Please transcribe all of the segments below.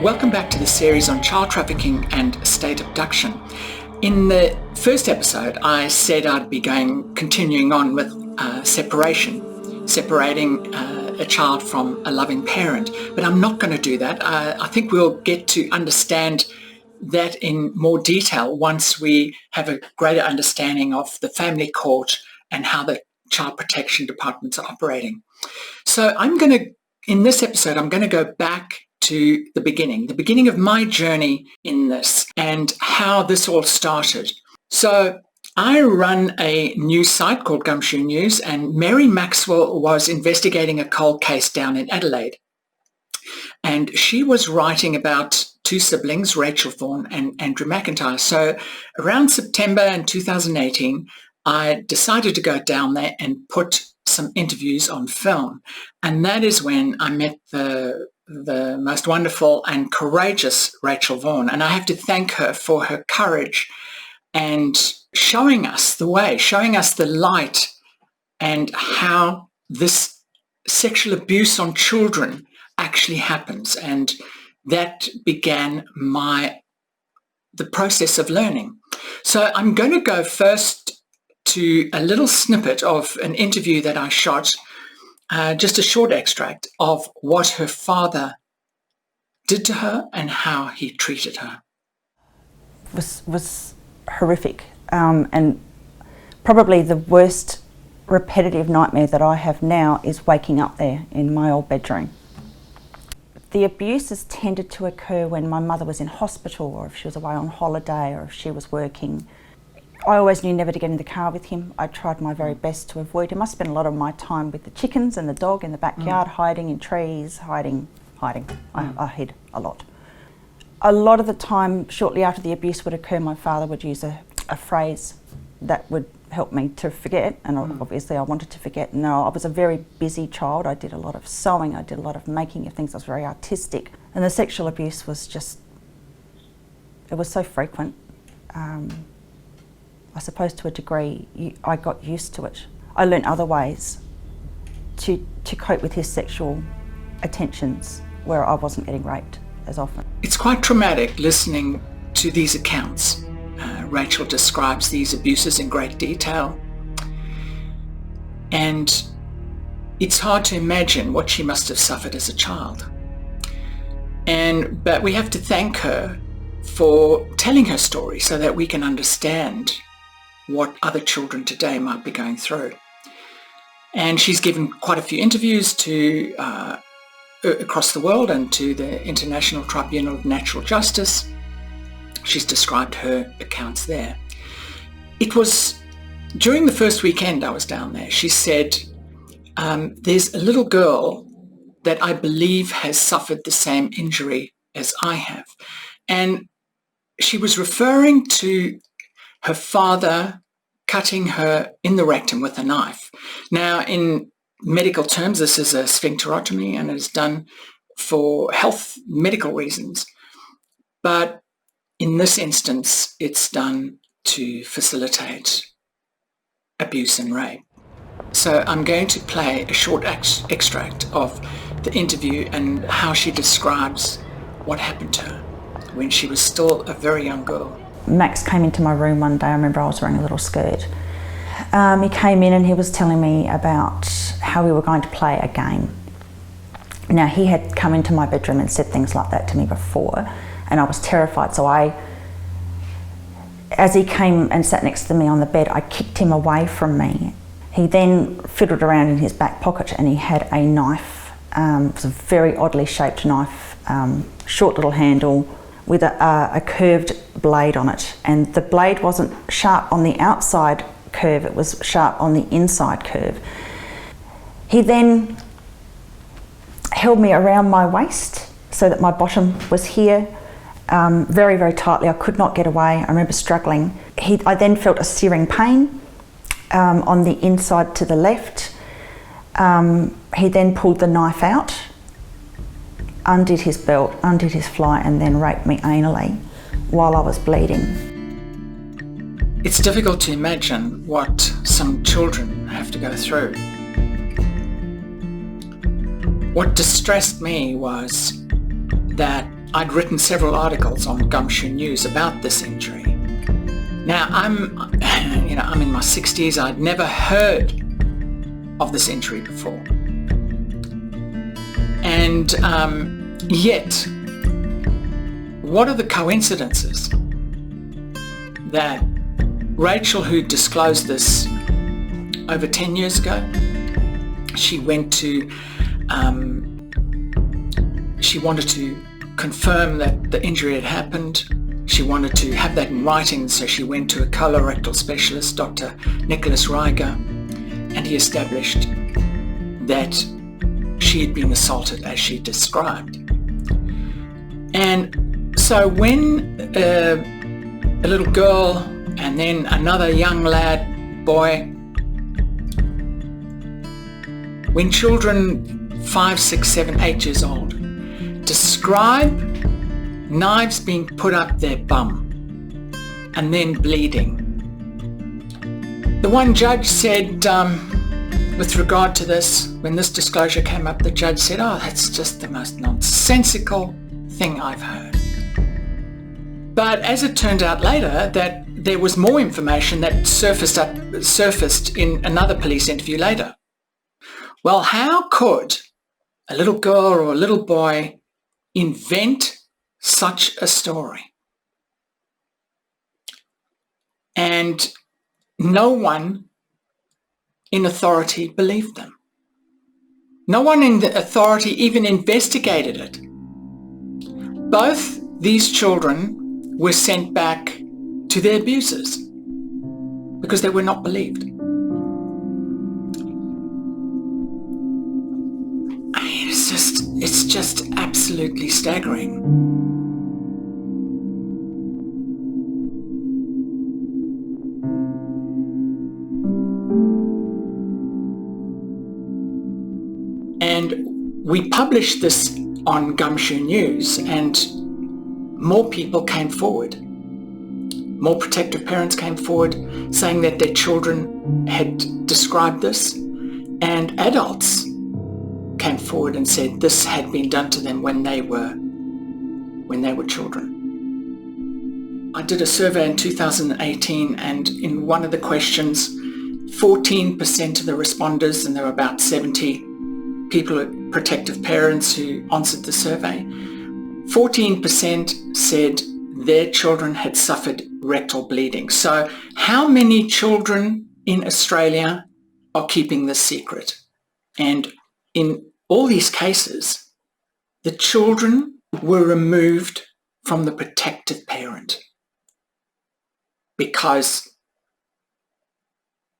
Welcome back to the series on child trafficking and state abduction. In the first episode, I said I'd be continuing on with separating a child from a loving parent, but I'm not going to do that. I think we'll get to understand that in more detail once we have a greater understanding of the family court and how the child protection departments are operating. So in this episode, I'm going to go back to the beginning of my journey in this and how this all started. So I run a news site called Gumshoe News, and Mary Maxwell was investigating a cold case down in Adelaide. And she was writing about two siblings, Rachel Vaughn and Andrew McIntyre. So around September in 2018, I decided to go down there and put some interviews on film. And that is when I met the most wonderful and courageous Rachel Vaughn. And I have to thank her for her courage and showing us the way, showing us the light and how this sexual abuse on children actually happens. And that began the process of learning. So I'm going to go first to a little snippet of an interview that I shot, just a short extract of what her father did to her and how he treated her. Was horrific, and probably the worst repetitive nightmare that I have now is waking up there in my old bedroom. The abuses tended to occur when my mother was in hospital, or if she was away on holiday, or if she was working. I always knew never to get in the car with him. I tried my very best to avoid him. I spent a lot of my time with the chickens and the dog in the backyard, hiding in trees, hiding. I hid a lot. A lot of the time, shortly after the abuse would occur, my father would use a phrase that would help me to forget, and obviously I wanted to forget. No, I was a very busy child. I did a lot of sewing, I did a lot of making of things. I was very artistic. And the sexual abuse was it was so frequent. I suppose to a degree, I got used to it. I learned other ways to cope with his sexual attentions where I wasn't getting raped as often. It's quite traumatic listening to these accounts. Rachel describes these abuses in great detail. And it's hard to imagine what she must have suffered as a child. But we have to thank her for telling her story so that we can understand what other children today might be going through. And she's given quite a few interviews to across the world and to the International Tribunal of Natural Justice. She's described her accounts there. It was during the first weekend I was down there. She said, there's a little girl that I believe has suffered the same injury as I have. And she was referring to her father cutting her in the rectum with a knife. Now, in medical terms, this is a sphincterotomy and it is done for medical reasons. But in this instance, it's done to facilitate abuse and rape. So I'm going to play a short extract of the interview and how she describes what happened to her when she was still a very young girl. Max came into my room one day. I remember I was wearing a little skirt. He came in and he was telling me about how we were going to play a game. Now, he had come into my bedroom and said things like that to me before, and I was terrified. So as he came and sat next to me on the bed, I kicked him away from me. He then fiddled around in his back pocket and he had a knife. It was a very oddly shaped knife, short little handle with a curved blade on it. And the blade wasn't sharp on the outside curve, it was sharp on the inside curve. He then held me around my waist so that my bottom was here, very, very tightly. I could not get away. I remember struggling. I then felt a searing pain on the inside to the left. He then pulled the knife out, undid his belt, undid his fly, and then raped me anally while I was bleeding. It's difficult to imagine what some children have to go through. What distressed me was that I'd written several articles on Gumshoe News about this injury. Now, I'm in my 60s. I'd never heard of this injury before. And yet, what are the coincidences that Rachel, who disclosed this over 10 years ago, she wanted to confirm that the injury had happened. She wanted to have that in writing, so she went to a colorectal specialist, Dr. Nicholas Reiger, and he established that she had been assaulted as she described. And so when a little girl and then another young lad, boy, when children 5, 6, 7, 8 years old describe knives being put up their bum and then bleeding, the one judge said, with regard to this, when this disclosure came up, the judge said, "Oh, that's just the most nonsensical thing I've heard." But as it turned out later, that there was more information that surfaced in another police interview later. Well, how could a little girl or a little boy invent such a story? And no one in authority believed them. No one in the authority even investigated it. Both these children were sent back to their abusers because they were not believed. It's just absolutely staggering. And we published this on Gumshoe News, and more people came forward. More protective parents came forward saying that their children had described this, and adults came forward and said this had been done to them when they were children. I did a survey in 2018, and in one of the questions, 14% of the responders, and there were about 70 people, protective parents who answered the survey, 14% said their children had suffered rectal bleeding. So how many children in Australia are keeping this secret? And in all these cases, the children were removed from the protective parent because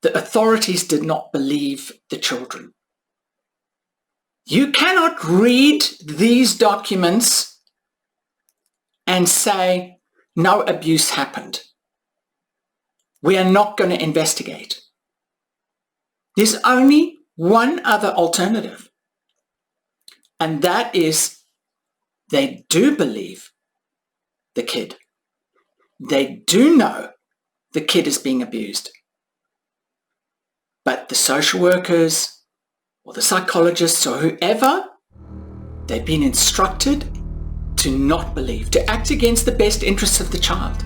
the authorities did not believe the children. You cannot read these documents and say, no abuse happened. We are not going to investigate. There's only one other alternative, and that is they do believe the kid. They do know the kid is being abused. But the social workers or the psychologists or whoever, they've been instructed to not believe, to act against the best interests of the child,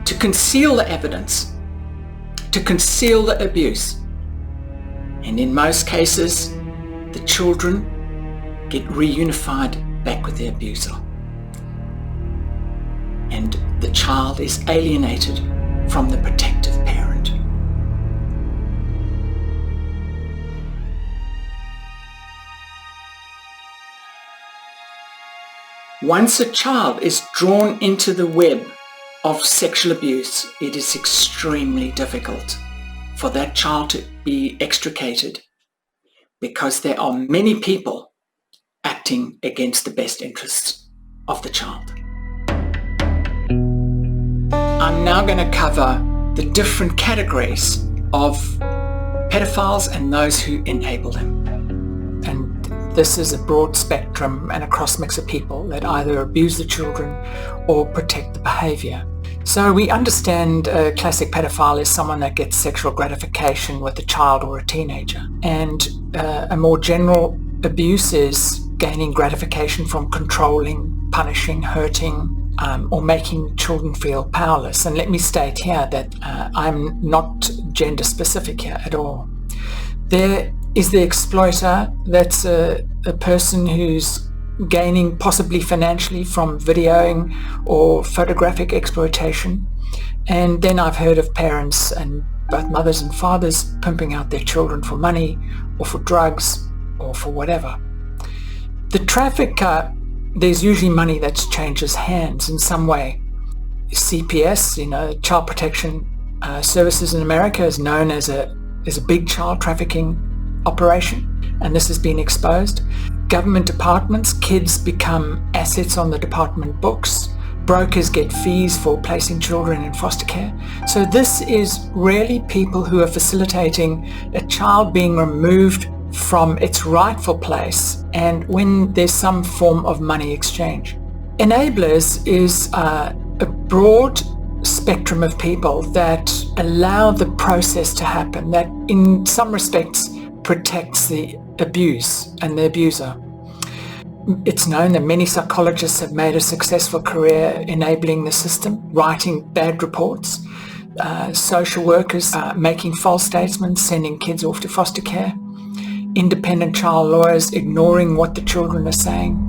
to conceal the evidence, to conceal the abuse. And in most cases, the children get reunified back with their abuser. And the child is alienated from the protective parent. Once a child is drawn into the web of sexual abuse, it is extremely difficult for that child to be extricated because there are many people acting against the best interests of the child. I'm now going to cover the different categories of pedophiles and those who enable them. And this is a broad spectrum and a cross-mix of people that either abuse the children or protect the behaviour. So we understand a classic pedophile is someone that gets sexual gratification with a child or a teenager. And a more general abuse is gaining gratification from controlling punishing, hurting, or making children feel powerless. And let me state here that I'm not gender specific here at all. There is the exploiter, that's a person who's gaining possibly financially from videoing or photographic exploitation. And then I've heard of parents, and both mothers and fathers, pimping out their children for money or for drugs or for whatever. The trafficker, there's usually money that changes hands in some way. CPS, Child Protection Services in America, is known as a big child trafficking operation, and this has been exposed. Government departments, kids become assets on the department books. Brokers get fees for placing children in foster care. So this is really people who are facilitating a child being removed from its rightful place, and when there's some form of money exchange. Enablers is a broad spectrum of people that allow the process to happen, that in some respects protects the abuse and the abuser. It's known that many psychologists have made a successful career enabling the system, writing bad reports, social workers making false statements, sending kids off to foster care, independent child lawyers ignoring what the children are saying.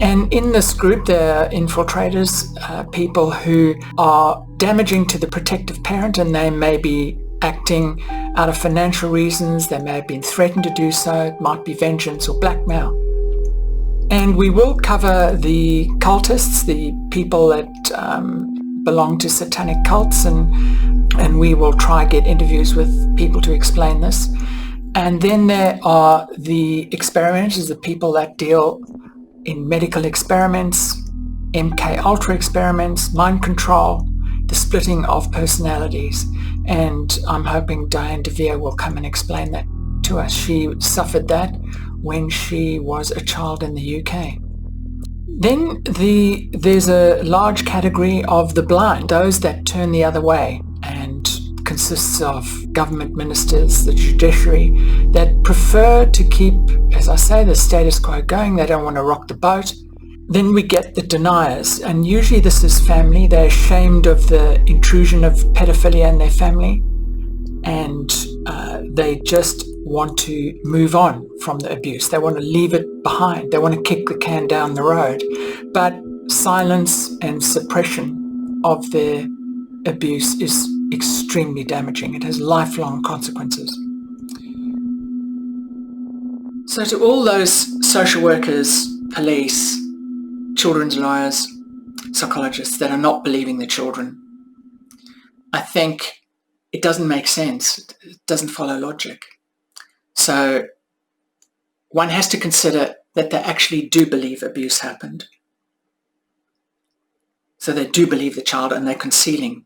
And in this group, there are infiltrators, people who are damaging to the protective parent, and they may be acting out of financial reasons. They may have been threatened to do so. It might be vengeance or blackmail. And we will cover the cultists, the people that belong to satanic cults, and we will try get interviews with people to explain this. And then there are the experimenters, the people that deal in medical experiments, MK Ultra experiments, mind control, the splitting of personalities. And I'm hoping Diane DeVere will come and explain that to us. She suffered that when she was a child in the UK. Then there's a large category of the blind, those that turn the other way, and consists of government ministers, the judiciary, that prefer to keep, as I say, the status quo going. They don't want to rock the boat. Then we get the deniers, and usually this is family. They're ashamed of the intrusion of pedophilia in their family, and they just want to move on from the abuse. They want to leave it behind. They want to kick the can down the road. But silence and suppression of their abuse is extremely damaging. It has lifelong consequences. So to all those social workers, police, children's lawyers, psychologists that are not believing the children, I think it doesn't make sense. It doesn't follow logic. So one has to consider that they actually do believe abuse happened. So they do believe the child, and they're concealing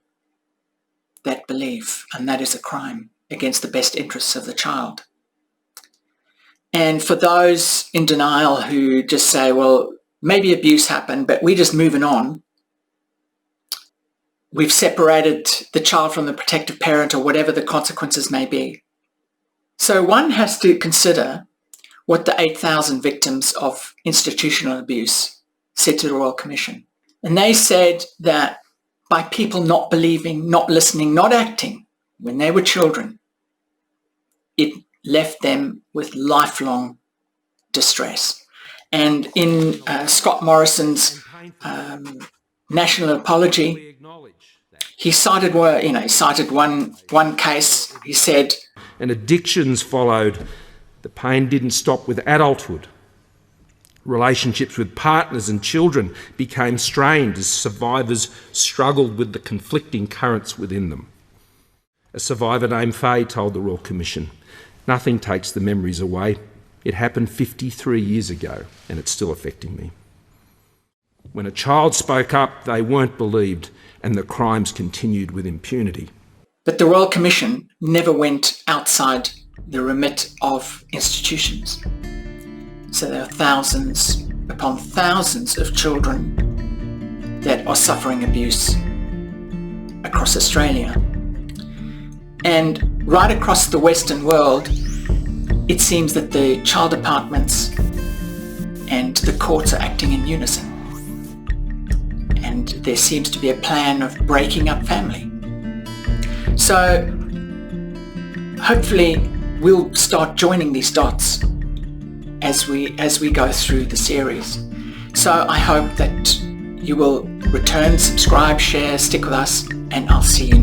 that belief, and that is a crime against the best interests of the child. And for those in denial who just say, well, maybe abuse happened, but we're just moving on. We've separated the child from the protective parent, or whatever the consequences may be. So one has to consider what the 8,000 victims of institutional abuse said to the Royal Commission. And they said that by people not believing, not listening, not acting when they were children, it left them with lifelong distress. And in Scott Morrison's national apology, he cited one case. He said, and addictions followed. The pain didn't stop with adulthood. Relationships with partners and children became strained as survivors struggled with the conflicting currents within them. A survivor named Faye told the Royal Commission, "Nothing takes the memories away. It happened 53 years ago, and it's still affecting me." When a child spoke up, they weren't believed, and the crimes continued with impunity. But the Royal Commission never went outside the remit of institutions. So there are thousands upon thousands of children that are suffering abuse across Australia. And right across the Western world, it seems that the child departments and the courts are acting in unison. and there seems to be a plan of breaking up family. So hopefully we'll start joining these dots as we go through the series. So I hope that you will return, subscribe, share, stick with us, and I'll see you